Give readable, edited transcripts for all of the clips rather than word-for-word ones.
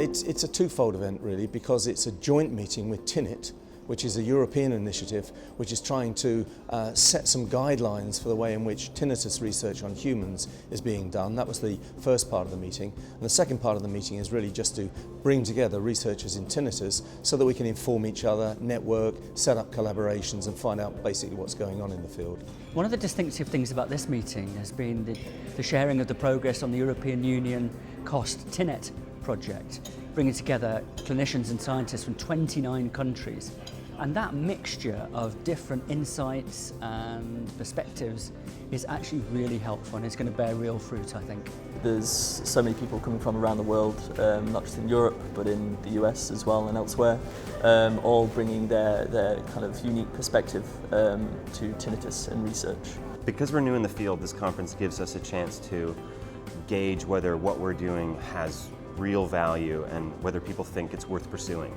it's a twofold event really, because it's a joint meeting with TINNET, which is a European initiative which is trying to set some guidelines for the way in which tinnitus research on humans is being done. That was the first part of the meeting. And the second part of the meeting is really just to bring together researchers in tinnitus so that we can inform each other, network, set up collaborations and find out basically what's going on in the field. One of the distinctive things about this meeting has been the sharing of the progress on the European Union cost TINNET project, bringing together clinicians and scientists from 29 countries. And that mixture of different insights and perspectives is actually really helpful and it's going to bear real fruit, I think. There's so many people coming from around the world, not just in Europe, but in the US as well and elsewhere, all bringing their kind of unique perspective to tinnitus and research. Because we're new in the field, this conference gives us a chance to gauge whether what we're doing has real value and whether people think it's worth pursuing.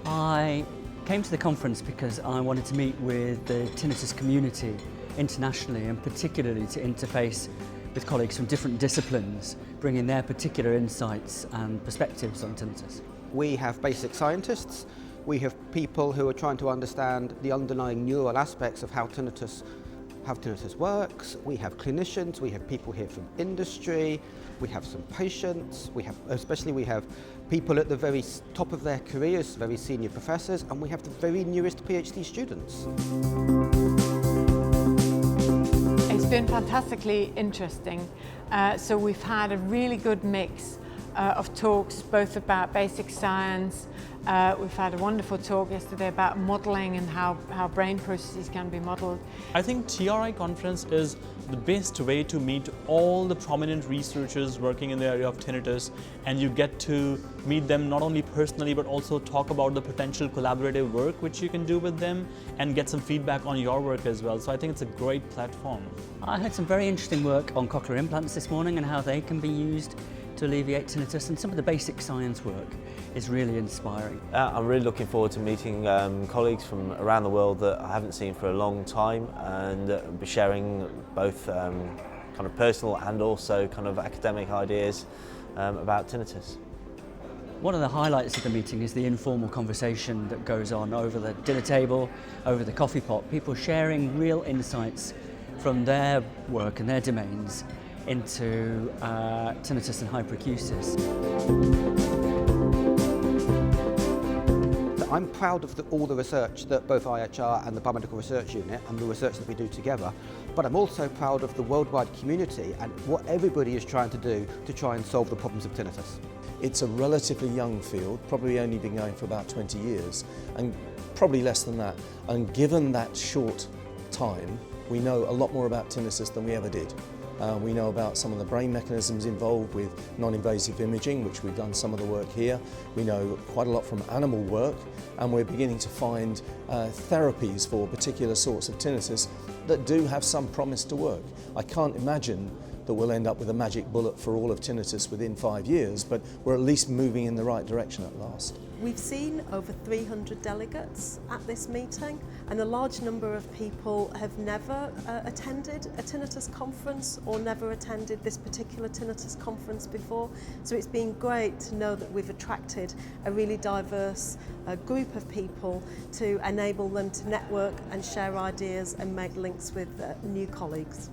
I came to the conference because I wanted to meet with the tinnitus community internationally and particularly to interface with colleagues from different disciplines, bringing their particular insights and perspectives on tinnitus. We have basic scientists, we have people who are trying to understand the underlying neural aspects of how tinnitus works, we have clinicians, we have people here from industry, we have some patients, we have people at the very top of their careers, very senior professors, and we have the very newest PhD students. It's been fantastically interesting. So we've had a really good mix of talks, both about basic science. We've had a wonderful talk yesterday about modelling and how brain processes can be modelled. I think TRI conference is the best way to meet all the prominent researchers working in the area of tinnitus, and you get to meet them not only personally but also talk about the potential collaborative work which you can do with them and get some feedback on your work as well. So I think it's a great platform. I had some very interesting work on cochlear implants this morning and how they can be used to alleviate tinnitus, and some of the basic science work is really inspiring. I'm really looking forward to meeting colleagues from around the world that I haven't seen for a long time and be sharing both kind of personal and also kind of academic ideas about tinnitus. One of the highlights of the meeting is the informal conversation that goes on over the dinner table, over the coffee pot, people sharing real insights from their work and their domains into tinnitus and hyperacusis. I'm proud of all the research that both IHR and the Biomedical Research Unit and the research that we do together, but I'm also proud of the worldwide community and what everybody is trying to do to try and solve the problems of tinnitus. It's a relatively young field, probably only been going for about 20 years, and probably less than that. And given that short time, we know a lot more about tinnitus than we ever did. We know about some of the brain mechanisms involved with non-invasive imaging, which we've done some of the work here. We know quite a lot from animal work, and we're beginning to find therapies for particular sorts of tinnitus that do have some promise to work. I can't imagine that we'll end up with a magic bullet for all of tinnitus within 5 years, but we're at least moving in the right direction at last. We've seen over 300 delegates at this meeting, and a large number of people have never attended a tinnitus conference or never attended this particular tinnitus conference before. So it's been great to know that we've attracted a really diverse group of people to enable them to network and share ideas and make links with new colleagues.